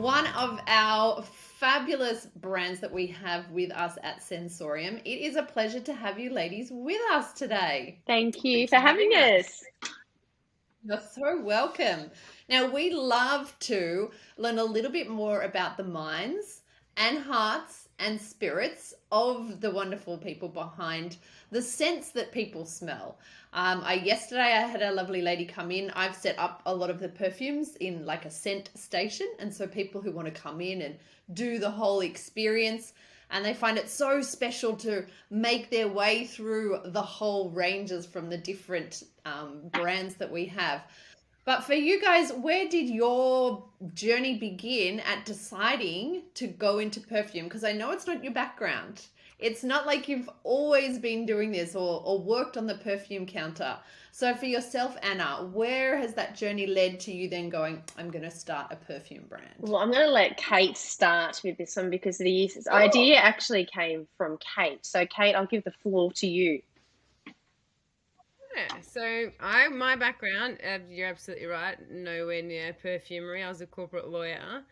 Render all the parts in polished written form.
one of our fabulous brands that we have with us at Sensorium. It is a pleasure to have you ladies with us today. Thank you Thanks for having us. You're so welcome. Now, we love to learn a little bit more about the minds and hearts and spirits of the wonderful people behind the scents that people smell. Yesterday I had a lovely lady come in. I've set up a lot of the perfumes in like a scent station, and so people who want to come in and do the whole experience, and they find it so special to make their way through the whole ranges from the different brands that we have. But for you guys, where did your journey begin at deciding to go into perfume? Because I know it's not your background. It's not like you've always been doing this or worked on the perfume counter. So for yourself, Anna, where has that journey led to you then going, I'm going to start a perfume brand? Well, I'm going to let Kate start with this one because the idea actually came from Kate. So, Kate, I'll give the floor to you. Yeah, so my background, you're absolutely right, nowhere near perfumery. I was a corporate lawyer,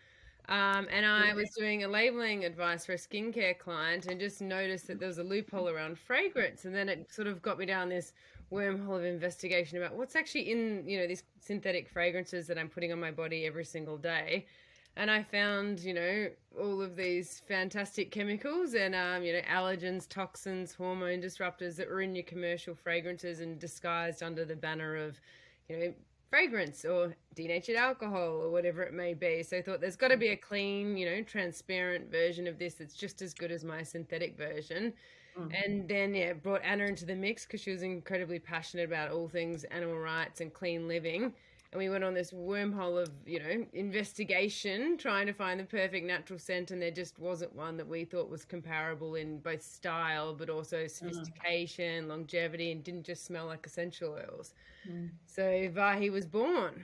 and I was doing a labeling advice for a skincare client, and just noticed that there was a loophole around fragrance, and then it sort of got me down this wormhole of investigation about what's actually in these synthetic fragrances that I'm putting on my body every single day. And I found, all of these fantastic chemicals and, allergens, toxins, hormone disruptors that were in your commercial fragrances and disguised under the banner of, fragrance or denatured alcohol or whatever it may be. So I thought there's got to be a clean, transparent version of this that's just as good as my synthetic version. And then, brought Anna into the mix because she was incredibly passionate about all things animal rights and clean living. And we went on this wormhole of, investigation, trying to find the perfect natural scent, and there just wasn't one that we thought was comparable in both style, but also sophistication, longevity, and didn't just smell like essential oils. So Váhy was born.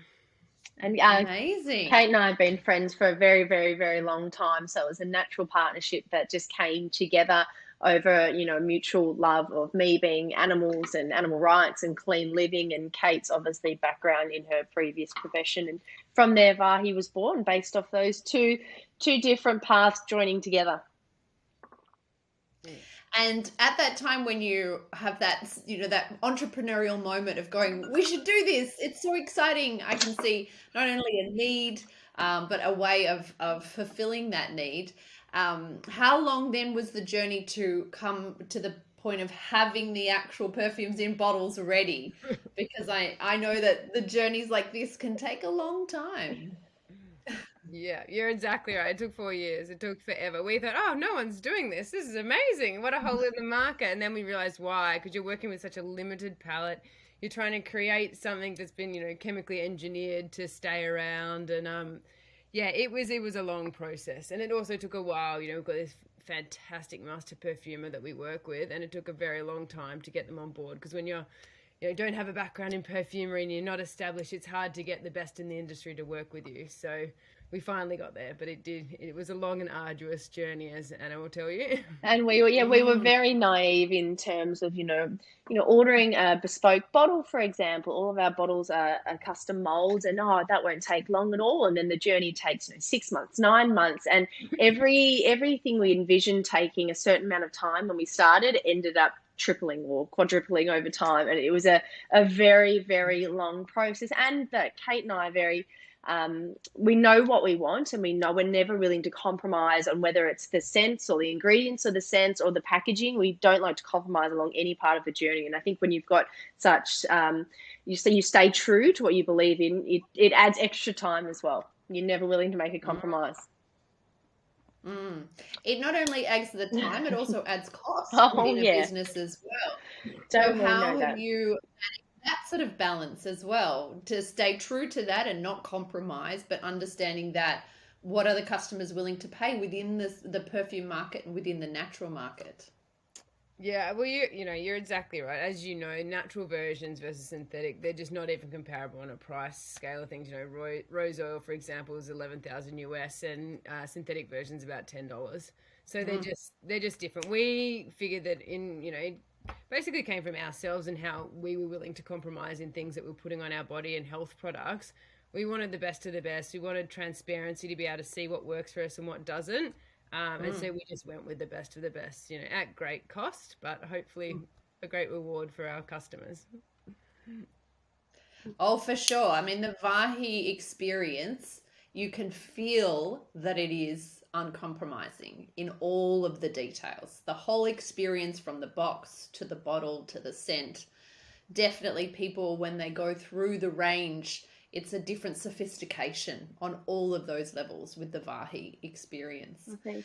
And Amazing. Kate and I have been friends for a very, very, very long time. So it was a natural partnership that just came together over, a mutual love of me being animals and animal rights and clean living, and Kate's obviously background in her previous profession. And from there, Vahy was born based off those two different paths joining together. And at that time when you have that, that entrepreneurial moment of going, we should do this. It's so exciting. I can see not only a need, but a way of fulfilling that need. How long then was the journey to come to the point of having the actual perfumes in bottles ready? Because I know that the journeys like this can take a long time. Yeah, you're exactly right. It took 4 years. It took forever. We thought, oh, no one's doing this. This is amazing. What a hole in the market. And then we realized why, because you're working with such a limited palette. You're trying to create something that's been, chemically engineered to stay around. And it was a long process. And it also took a while. We've got this fantastic master perfumer that we work with, and it took a very long time to get them on board, because when you're don't have a background in perfumery and you're not established, it's hard to get the best in the industry to work with you. So we finally got there, but it was a long and arduous journey, as Anna will tell you. And we were very naive in terms of, ordering a bespoke bottle, for example. All of our bottles are custom molds, and that won't take long at all. And then the journey takes 6 months, 9 months, and everything we envisioned taking a certain amount of time when we started ended up tripling or quadrupling over time. And it was a very, very long process. And that Kate and I are very, we know what we want, and we know we're never willing to compromise on whether it's the scents or the ingredients or the scents or the packaging. We don't like to compromise along any part of the journey. And I think when you've got such, you stay true to what you believe in, it adds extra time as well. You're never willing to make a compromise. It not only adds the time, it also adds cost within a business as well. Don't so how know have that. you managed that sort of balance as well, to stay true to that and not compromise, but understanding that what are the customers willing to pay within the perfume market and within the natural market? Yeah, well, you're exactly right. As you know, natural versions versus synthetic, they're just not even comparable on a price scale of things. Rose oil, for example, is 11,000 US, and synthetic versions about $10. So they're just different. We figured that basically came from ourselves and how we were willing to compromise in things that we're putting on our body and health products, we wanted the best of the best. We wanted transparency to be able to see what works for us and what doesn't. And so we just went with the best of the best, at great cost, but hopefully a great reward for our customers. Oh, for sure. I mean, the Vahy experience, you can feel that it is uncompromising in all of the details. The whole experience from the box to the bottle to the scent. Definitely people, when they go through the range, it's a different sophistication on all of those levels with the Vahy experience. Okay.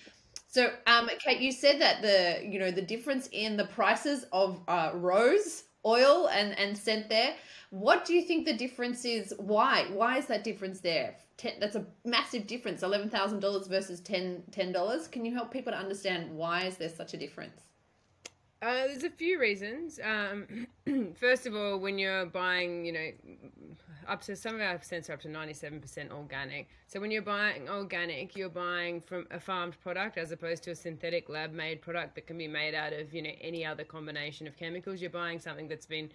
So, Kate, you said that the difference in the prices of rose oil and scent there. What do you think the difference is? Why is that difference there? That's a massive difference. $11,000 versus $10. Can you help people to understand why is there such a difference? There's a few reasons. First of all, when you're buying, up to some of our scents are up to 97% organic. So when you're buying organic, you're buying from a farmed product as opposed to a synthetic lab-made product that can be made out of, any other combination of chemicals. You're buying something that's been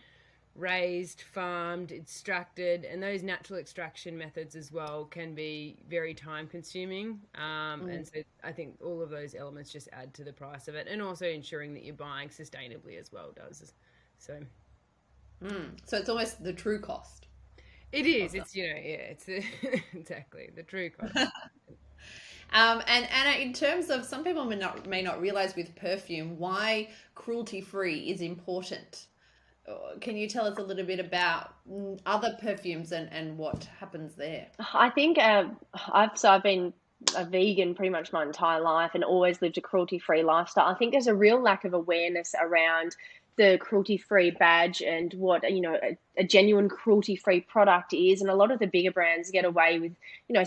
raised, farmed, extracted, and those natural extraction methods as well can be very time consuming. And so I think all of those elements just add to the price of it, and also ensuring that you're buying sustainably as well does. So it's almost the true cost. It is. It's it's exactly the true cost. And Anna, in terms of, some people may not realize with perfume why cruelty free is important. Can you tell us a little bit about other perfumes and what happens there? I think I've been a vegan pretty much my entire life and always lived a cruelty-free lifestyle. I think there's a real lack of awareness around the cruelty-free badge and what a genuine cruelty-free product is, and a lot of the bigger brands get away with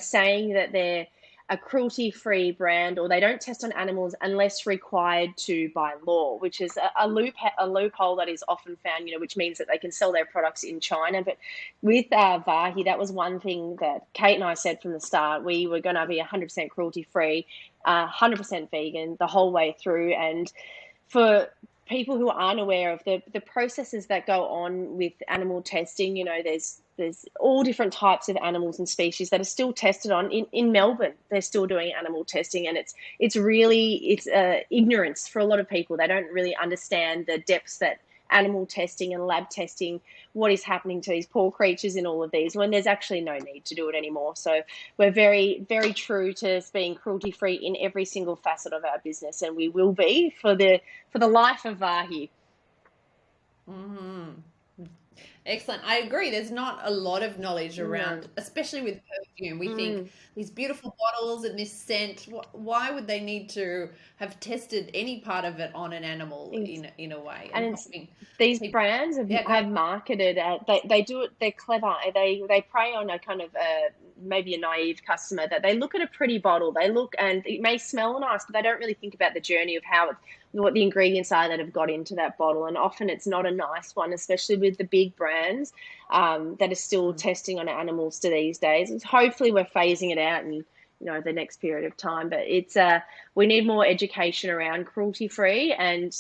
saying that they're a cruelty-free brand, or they don't test on animals unless required to by law, which is a loophole that is often found, which means that they can sell their products in China. But with Váhy, that was one thing that Kate and I said from the start. We were going to be 100% cruelty-free, 100% vegan the whole way through. And for people who aren't aware of the processes that go on with animal testing, there's all different types of animals and species that are still tested on. In Melbourne, they're still doing animal testing, and it's really ignorance for a lot of people. They don't really understand the depths that animal testing and lab testing, what is happening to these poor creatures in all of these, when there's actually no need to do it anymore. So we're very, very true to being cruelty-free in every single facet of our business, and we will be for the life of Váhy. Excellent. I agree. There's not a lot of knowledge around, especially with perfume. We think these beautiful bottles and this scent, why would they need to have tested any part of it on an animal in a way? And these brands have marketed, they do it, they're clever. They prey on a kind of maybe a naive customer, that they look at a pretty bottle, they look, and it may smell nice, but they don't really think about the journey of what the ingredients are that have got into that bottle. And often it's not a nice one, especially with the big brands that are still testing on animals to these days. And hopefully we're phasing it out in the next period of time, but it's we need more education around cruelty free and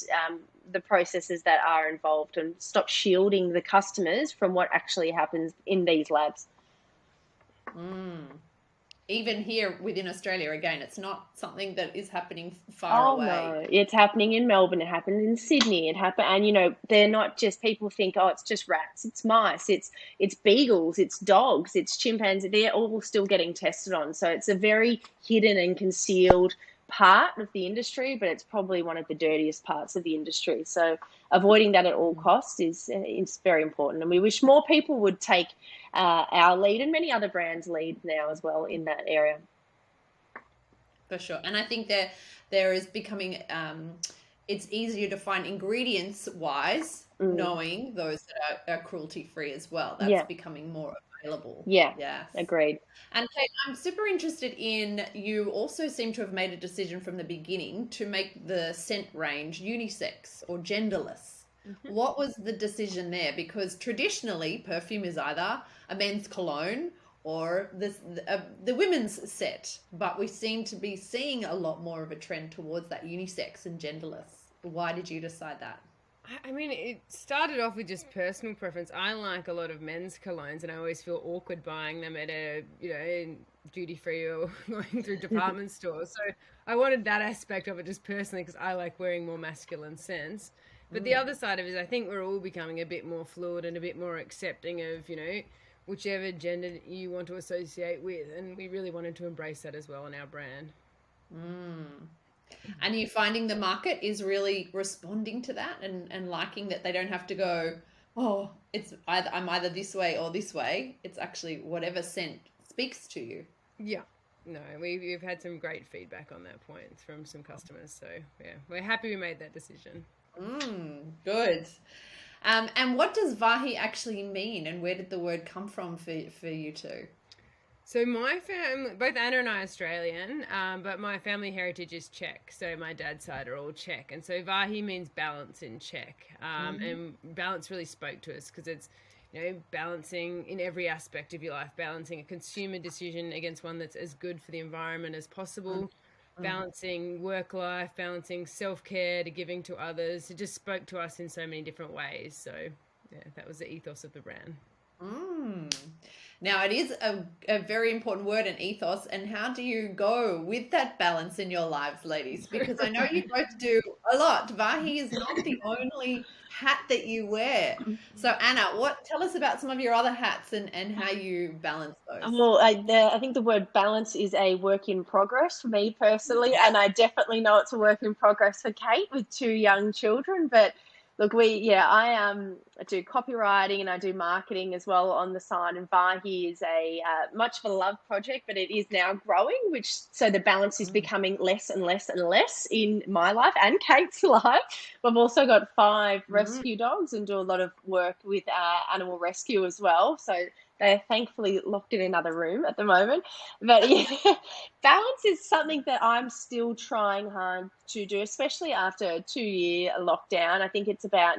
the processes that are involved, and stop shielding the customers from what actually happens in these labs. Even here within Australia, again, it's not something that is happening far away. No, it's happening in Melbourne. It happened in Sydney. It happened, and they're not just, people think, oh, it's just rats, it's mice, it's beagles, it's dogs, it's chimpanzees. They're all still getting tested on. So it's a very hidden and concealed part of the industry, but it's probably one of the dirtiest parts of the industry. So avoiding that at all costs is very important, and we wish more people would take our lead, and many other brands lead now as well in that area. For sure. And I think there is becoming it's easier to find ingredients wise, knowing those that are cruelty free as well. That's becoming more available. Yes. And Agreed. Kate, I'm super interested in, you also seem to have made a decision from the beginning to make the scent range unisex or genderless. What was the decision there? Because traditionally perfume is either a men's cologne or the women's set, but we seem to be seeing a lot more of a trend towards that unisex and genderless. Why did you decide that? I mean, it started off with just personal preference. I like a lot of men's colognes, and I always feel awkward buying them at a, in duty free or going through department stores. So I wanted that aspect of it just personally because I like wearing more masculine scents. But the other side of it is I think we're all becoming a bit more fluid and a bit more accepting of, whichever gender you want to associate with. And we really wanted to embrace that as well in our brand. And you're finding the market is really responding to that and liking that they don't have to go, oh, I'm either this way or this way. It's actually whatever scent speaks to you. Yeah. No, we've had some great feedback on that point from some customers. So yeah, we're happy we made that decision. Good. And what does Vahy actually mean, and where did the word come from for you two? So my family, both Anna and I are Australian, but my family heritage is Czech. So my dad's side are all Czech. And so Vahy means balance in Czech. And balance really spoke to us because it's, balancing in every aspect of your life, balancing a consumer decision against one that's as good for the environment as possible, balancing work life, balancing self-care to giving to others. It just spoke to us in so many different ways. So yeah, that was the ethos of the brand. Now, it is a very important word, an ethos. And how do you go with that balance in your lives, ladies? Because I know you both do a lot. Vahy is not the only hat that you wear. So, Anna, tell us about some of your other hats and how you balance those. Well, I think the word balance is a work in progress for me personally, and I definitely know it's a work in progress for Kate with 2 young children. But look, I do copywriting and I do marketing as well on the side. And Vahy is a much of a love project, but it is now growing, so the balance is becoming less and less and less in my life and Kate's life. We've also got 5 rescue dogs and do a lot of work with animal rescue as well. So they're thankfully locked in another room at the moment. But yeah, balance is something that I'm still trying hard to do, especially after a 2-year lockdown. I think it's about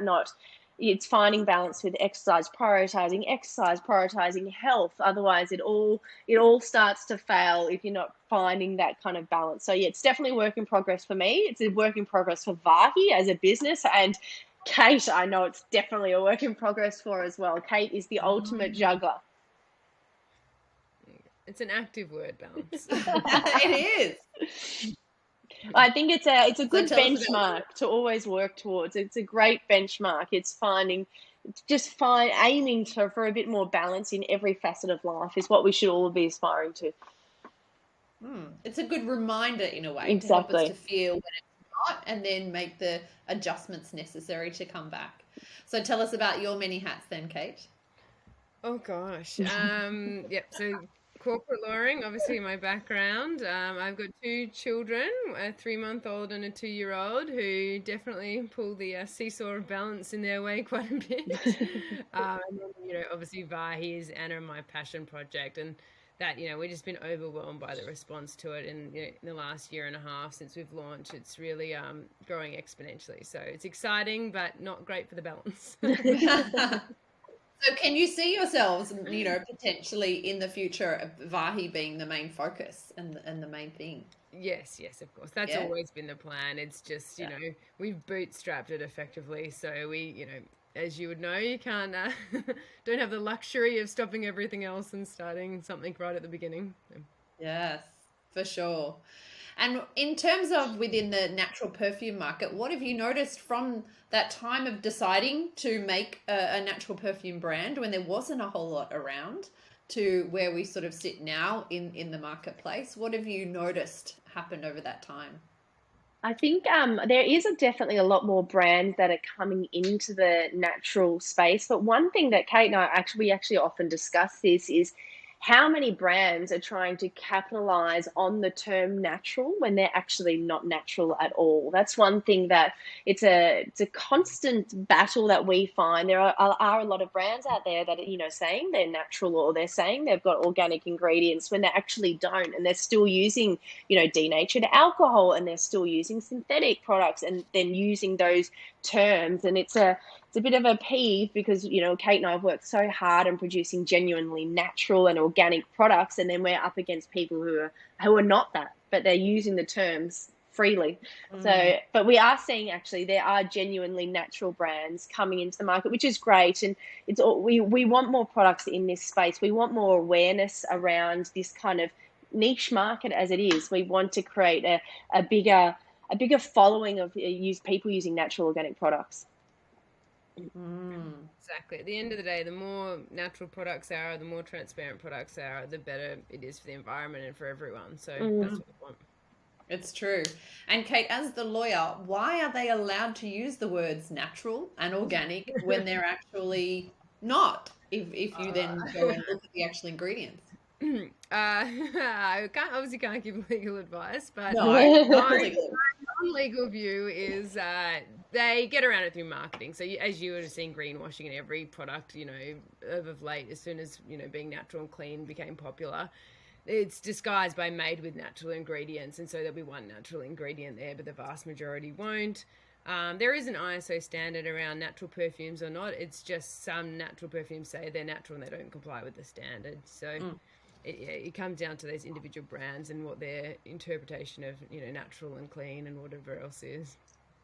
it's finding balance with exercise, prioritizing health. Otherwise, it all starts to fail if you're not finding that kind of balance. So yeah, it's definitely a work in progress for me. It's a work in progress for Vahy as a business, and Kate, I know it's definitely a work in progress for as well. Kate is the ultimate juggler. It's an active word, balance. It is. I think it's a good benchmark to always work towards. It's a great benchmark. It's aiming for a bit more balance in every facet of life is what we should all be aspiring to. It's a good reminder in a way Exactly. to help us to feel when it's not, and then make the adjustments necessary to come back. So tell us about your many hats then, Kate. Oh gosh. Yep. So corporate lawyering, obviously my background. I've got 2 children, a 3-month-old and a 2-year-old, who definitely pull the seesaw of balance in their way quite a bit. And then, obviously Vahy is Anna and my passion project, and that, we've just been overwhelmed by the response to it in the last 1.5 years since we've launched. It's really growing exponentially. So it's exciting, but not great for the balance. So can you see yourselves, potentially in the future, Vahy being the main focus and the main thing? Yes, of course. That's always been the plan. It's just, we've bootstrapped it effectively. So we, as you would know, you can't, don't have the luxury of stopping everything else and starting something right at the beginning. Yes, for sure. And in terms of within the natural perfume market, what have you noticed from that time of deciding to make a natural perfume brand when there wasn't a whole lot around to where we sort of sit now in the marketplace? What have you noticed happened over that time? I think there is definitely a lot more brands that are coming into the natural space. But one thing that Kate and we actually often discuss this is how many brands are trying to capitalize on the term natural when they're actually not natural at all. That's one thing that it's a constant battle that we find. There are a lot of brands out there that are, saying they're natural or they're saying they've got organic ingredients when they actually don't, and they're still using, denatured alcohol, and they're still using synthetic products, and then using those terms. And it's a bit of a peeve because, Kate and I have worked so hard on producing genuinely natural and organic products, and then we're up against people who are not that, but they're using the terms freely. So, but we are seeing actually there are genuinely natural brands coming into the market, which is great. And it's all, we want more products in this space. We want more awareness around this kind of niche market as it is. We want to create a bigger following of people using natural organic products. Exactly. At the end of the day, the more natural products are, the more transparent products are, the better it is for the environment and for everyone. So that's what we want. It's true. And Kate, as the lawyer, why are they allowed to use the words natural and organic when they're actually not? If you then go and look at the actual ingredients. I obviously can't give legal advice, but No, my legally. non-legal view is they get around it through marketing. So as you would have seen greenwashing in every product, of late, as soon as, being natural and clean became popular, it's disguised by made with natural ingredients. And so there'll be one natural ingredient there, but the vast majority won't. There is an ISO standard around natural perfumes or not. It's just some natural perfumes say they're natural and they don't comply with the standard. So it comes down to those individual brands and what their interpretation of, natural and clean and whatever else is.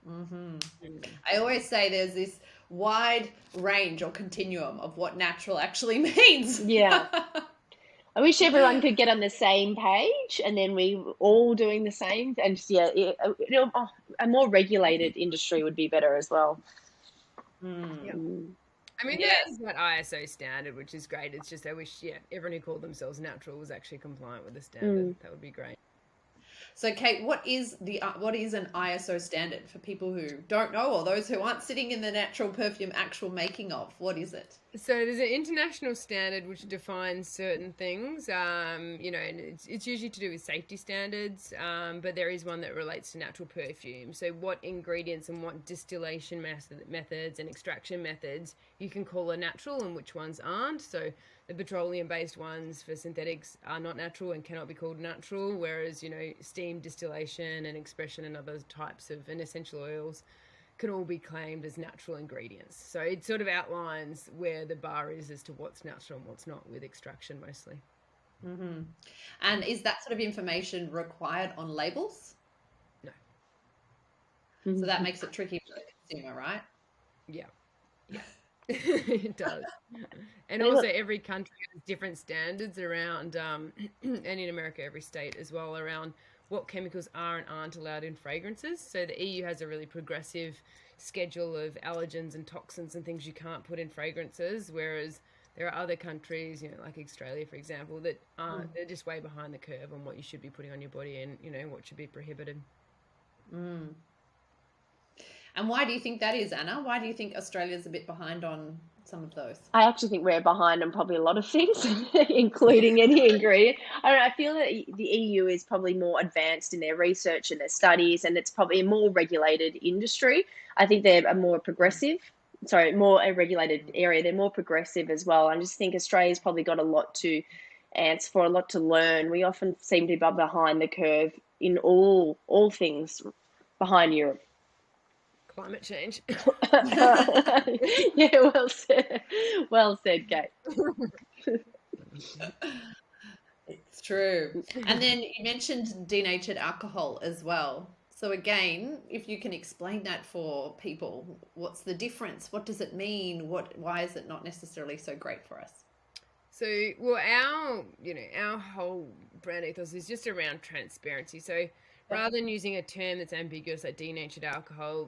I always say there's this wide range or continuum of what natural actually means. Yeah. I wish everyone could get on the same page and then we all doing the same. And a more regulated industry would be better as well. Yeah. I mean, there's that ISO standard, which is great. It's just I wish, everyone who called themselves natural was actually compliant with the standard. That would be great. So, Kate, what is an ISO standard for people who don't know or those who aren't sitting in the natural perfume actual making of? What is it? So there's an international standard which defines certain things, and it's usually to do with safety standards, but there is one that relates to natural perfume. So what ingredients and what distillation methods and extraction methods you can call are natural and which ones aren't. So the petroleum-based ones for synthetics are not natural and cannot be called natural, whereas, steam distillation and expression and other types of and essential oils can all be claimed as natural ingredients. So it sort of outlines where the bar is as to what's natural and what's not with extraction mostly. And is that sort of information required on labels? No. So that makes it tricky for the consumer, right? Yeah. It does. And also every country has different standards around, and in America, every state as well, around what chemicals are and aren't allowed in fragrances. So the EU has a really progressive schedule of allergens and toxins and things you can't put in fragrances, whereas there are other countries, like Australia, for example, that aren't. They're just way behind the curve on what you should be putting on your body and, what should be prohibited. And why do you think that is, Anna? Why do you think Australia's a bit behind on some of those? I actually think we're behind on probably a lot of things, including any ingredient. I feel that the EU is probably more advanced in their research and their studies, and it's probably a more regulated industry. I think they're a more a regulated area. They're more progressive as well. I just think Australia's probably got a lot to answer for, a lot to learn. We often seem to be behind the curve in all things behind Europe. Climate change. Yeah, well said, Kate. It's true. And then you mentioned denatured alcohol as well. So again, if you can explain that for people, what's the difference? What does it mean? Why is it not necessarily so great for us? So, well, our whole brand ethos is just around transparency. So rather than using a term that's ambiguous like denatured alcohol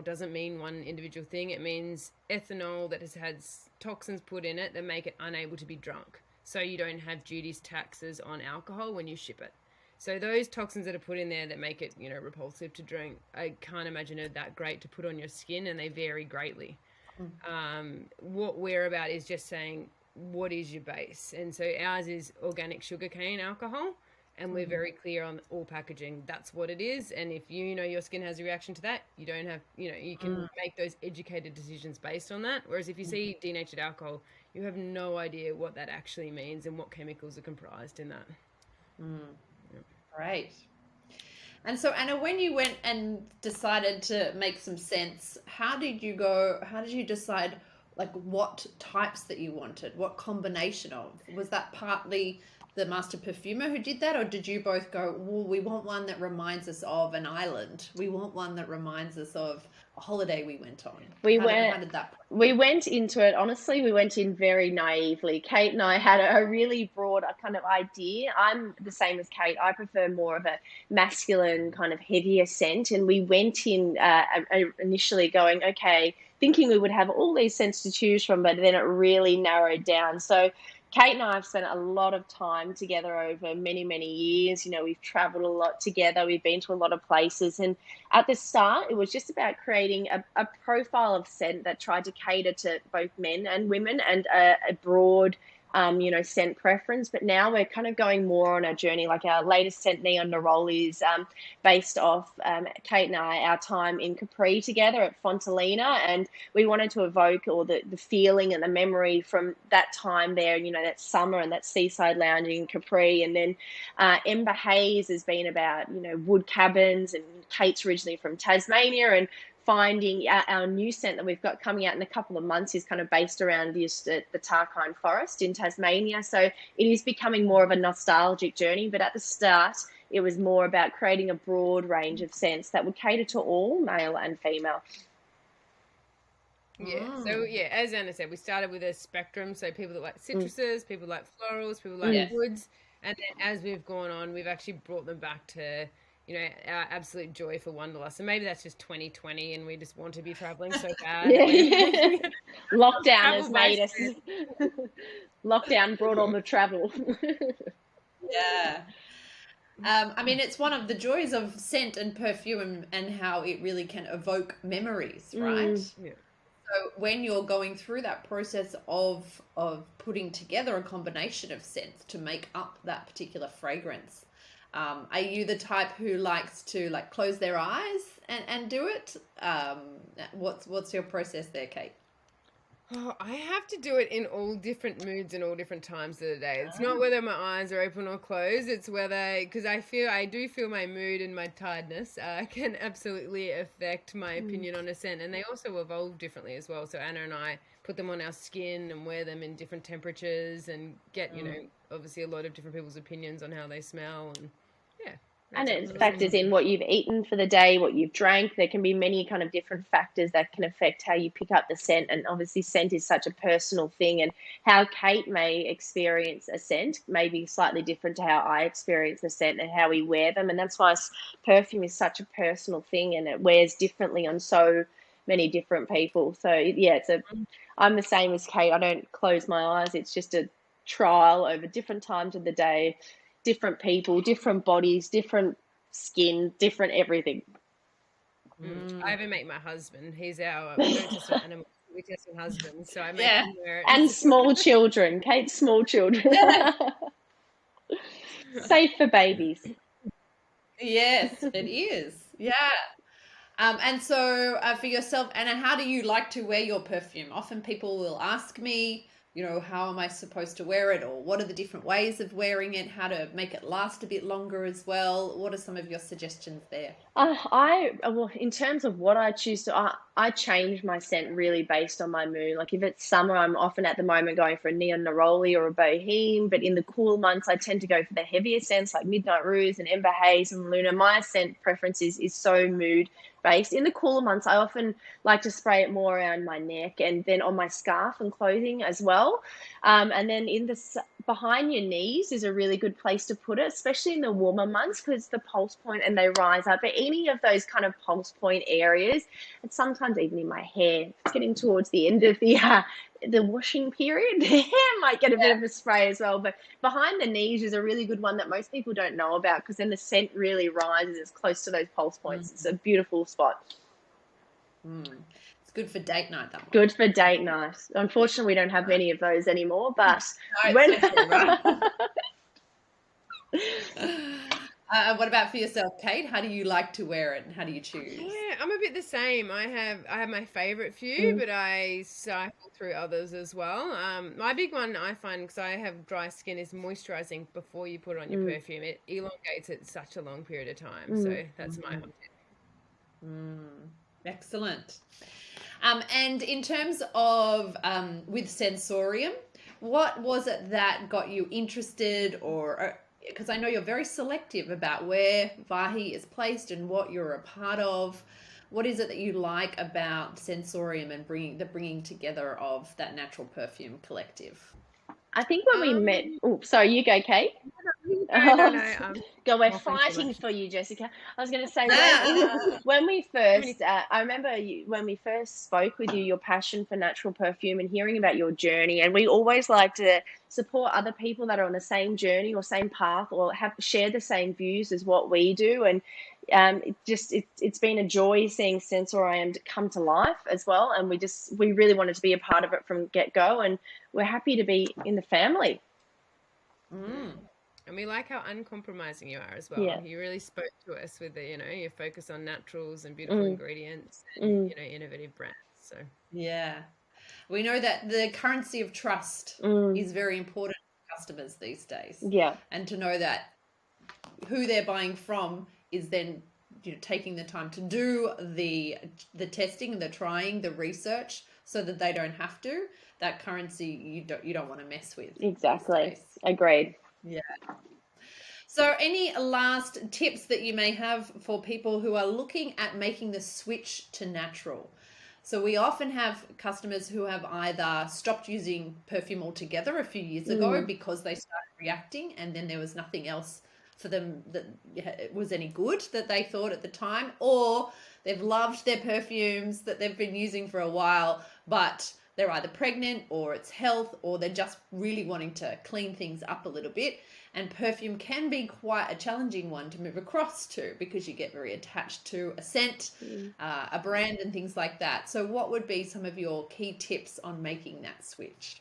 doesn't mean one individual thing. It means ethanol that has had toxins put in it that make it unable to be drunk. So you don't have duties, taxes on alcohol when you ship it. So those toxins that are put in there that make it, repulsive to drink, I can't imagine it that great to put on your skin, and they vary greatly. What we're about is just saying, what is your base? And so ours is organic sugarcane alcohol. And we're very clear on all packaging. That's what it is. And if your skin has a reaction to that, you don't have, you can make those educated decisions based on that. Whereas if you see denatured alcohol, you have no idea what that actually means and what chemicals are comprised in that. Great. And so, Anna, when you went and decided to make some sense, how did you decide like what types that you wanted, what combination of? Was that partly the master perfumer who did that, or did you both go, well, we want one that reminds us of an island, we want one that reminds us of a holiday we went on? We How went did that? we went into it, honestly, we went in very naively. Kate and I had a really broad kind of idea. I'm the same as Kate. I prefer more of a masculine kind of heavier scent. And we went in initially going, okay, thinking we would have all these scents to choose from, but then it really narrowed down. So Kate and I have spent a lot of time together over many, many years. You know, we've traveled a lot together. We've been to a lot of places. And at the start, it was just about creating a profile of scent that tried to cater to both men and women, and a broad, scent preference. But now we're kind of going more on a journey. Like our latest scent, Neon Neroli, is based off Kate and I, our time in Capri together at Fontalina. And we wanted to evoke all the feeling and the memory from that time there, that summer and that seaside lounging in Capri. And then Ember Haze has been about, wood cabins, and Kate's originally from Tasmania, and finding our new scent that we've got coming out in a couple of months is kind of based around the Tarkine Forest in Tasmania. So it is becoming more of a nostalgic journey, but at the start, it was more about creating a broad range of scents that would cater to all, male and female. Yeah. So as Anna said, we started with a spectrum. So people that like citruses, people like florals, people like woods, and then as we've gone on, we've actually brought them back to our absolute joy for Wanderlust. So maybe that's just 2020, and we just want to be traveling so bad. Lockdown has made us. Lockdown brought on the travel. Yeah. I mean, it's one of the joys of scent and perfume, and how it really can evoke memories, right? Yeah. So when you're going through that process of putting together a combination of scents to make up that particular fragrance, are you the type who likes to close their eyes and do it? What's your process there, Kate? Oh, I have to do it in all different moods and all different times of the day. It's not whether my eyes are open or closed. It's whether, because I do feel my mood and my tiredness can absolutely affect my opinion on a scent. And they also evolve differently as well. So Anna and I put them on our skin and wear them in different temperatures, and get, obviously a lot of different people's opinions on how they smell. And yeah. And it factors in what you've eaten for the day, what you've drank. There can be many kind of different factors that can affect how you pick up the scent. And obviously scent is such a personal thing, and how Kate may experience a scent may be slightly different to how I experience a scent and how we wear them. And that's why perfume is such a personal thing, and it wears differently on so many different people. So yeah, I'm the same as Kate. I don't close my eyes. It's just a trial over different times of the day, different people, different bodies, different skin, different everything. I even make my husband. He's our, we don't test on animals, we test on husbands. So I make him wear it. And small children. Kate's small children. Safe for babies. Yes, it is. Yeah. And so for yourself, Anna, how do you like to wear your perfume? Often people will ask me, how am I supposed to wear it, or what are the different ways of wearing it, how to make it last a bit longer as well? What are some of your suggestions there? In terms of what I choose to, I change my scent really based on my mood. Like if it's summer, I'm often at the moment going for a Neon Neroli or a Vahy, but in the cool months, I tend to go for the heavier scents like Midnight Rose and Ember Haze and Luna. My scent preference is so mood based. In the cooler months, I often like to spray it more around my neck and then on my scarf and clothing as well. And then behind your knees is a really good place to put it, especially in the warmer months, because it's the pulse point and they rise up. But any of those kind of pulse point areas, and sometimes even in my hair, it's getting towards the end of the washing period, the hair might get a bit of a spray as well. But behind the knees is a really good one that most people don't know about, because then the scent really rises. It's close to those pulse points. It's a beautiful spot. It's good for date night, that one. Good for date night. Unfortunately, we don't have many of those anymore, but what about for yourself, Kate? How do you like to wear it, and how do you choose? Yeah, I'm a bit the same. I have my favorite few, but I cycle through others as well. My big one I find, because I have dry skin, is moisturizing before you put on your perfume. It elongates it such a long period of time. So that's my hot tip. Excellent. And in terms of with Sensoriam, what was it that got you interested, or because I know you're very selective about where Vahy is placed and what you're a part of. What is it that you like about Sensorium and bringing together of that natural perfume collective? I think when we met, Um, oh, sorry, you go, Kate. no. Go, we're Waffling too fighting much. for you, Jessica. I was going to say Ah, when we Many- first, I remember when we first spoke with you, your passion for natural perfume and hearing about your journey. And we always like to support other people that are on the same journey or same path or have share the same views as what we do. And it's been a joy seeing Sensoriam come to life as well. And we really wanted to be a part of it from get go. And we're happy to be in the family. mm, And we like how uncompromising you are as well. Yeah. You really spoke to us with the, your focus on naturals and beautiful Mm, ingredients and, mm, innovative brands. So, yeah. We know that the currency of trust mm. is very important to customers these days. Yeah. And to know that who they're buying from is then taking the time to do the testing, the trying, the research, so that they don't have to. That currency you don't want to mess with these Exactly. days. Agreed. Yeah. So, any last tips that you may have for people who are looking at making the switch to natural? So, we often have customers who have either stopped using perfume altogether a few years ago because they started reacting, and then there was nothing else for them that was any good that they thought at the time, or they've loved their perfumes that they've been using for a while, but they're either pregnant or it's health, or they're just really wanting to clean things up a little bit. And perfume can be quite a challenging one to move across to because you get very attached to a scent, a brand, and things like that. So, what would be some of your key tips on making that switch?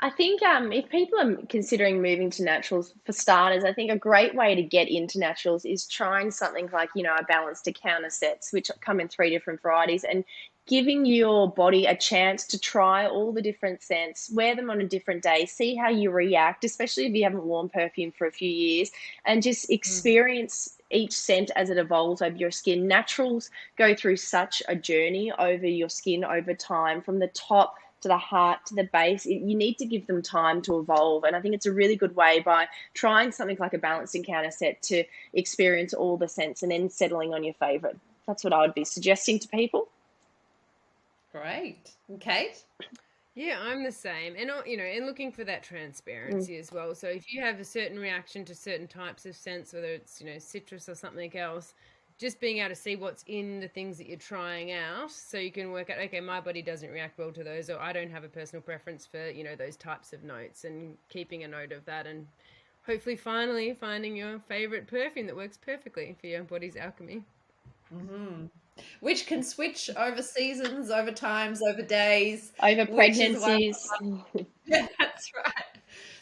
I think if people are considering moving to naturals, for starters, I think a great way to get into naturals is trying something like, a balanced counter sets, which come in 3 different varieties, and giving your body a chance to try all the different scents, wear them on a different day, see how you react, especially if you haven't worn perfume for a few years, and just experience each scent as it evolves over your skin. Naturals go through such a journey over your skin over time, from the top to the heart to the base. You need to give them time to evolve, and I think it's a really good way by trying something like a balanced encounter set to experience all the scents and then settling on your favorite. That's what I would be suggesting to people. Great. And Kate? yeah, I'm the same. And, and looking for that transparency as well. So, if you have a certain reaction to certain types of scents, whether it's, citrus or something else, just being able to see what's in the things that you're trying out so you can work out, okay, my body doesn't react well to those, or I don't have a personal preference for, those types of notes, and keeping a note of that, and hopefully finally finding your favorite perfume that works perfectly for your body's alchemy. Which can switch over seasons, over times, over days. Over Which is why pregnancies. yeah, that's right.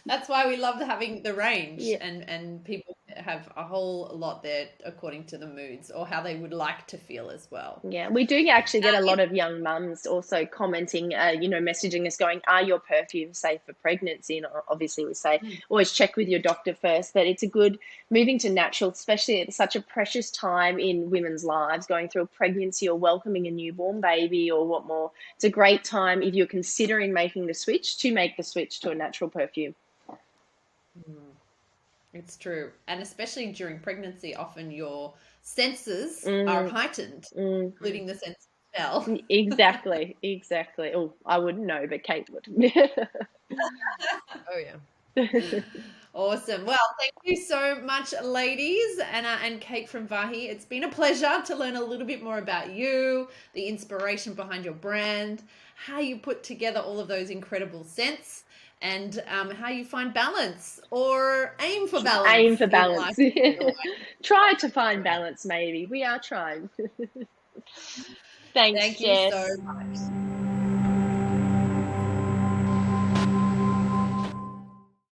That's why we love having the range, Yeah. and people have a whole lot there according to the moods or how they would like to feel as well. Yeah, we do actually get a lot of young mums also commenting, messaging us going, are your perfumes safe for pregnancy? And obviously we say, always check with your doctor first, but it's a good moving to natural, especially at such a precious time in women's lives, going through a pregnancy or welcoming a newborn baby or what more. It's a great time if you're considering making the switch to make the switch to a natural perfume. It's true. And especially during pregnancy, often your senses are heightened, including the sense of smell. Exactly. Oh, I wouldn't know, but Kate would. Oh, yeah. Awesome. Well, thank you so much, ladies, and Kate from Vahy. It's been a pleasure to learn a little bit more about you, the inspiration behind your brand, how you put together all of those incredible scents, and how you find balance or aim for balance. Aim for in balance. life. Try to find balance, maybe. We are trying. Thanks, Thank you Jess. so much.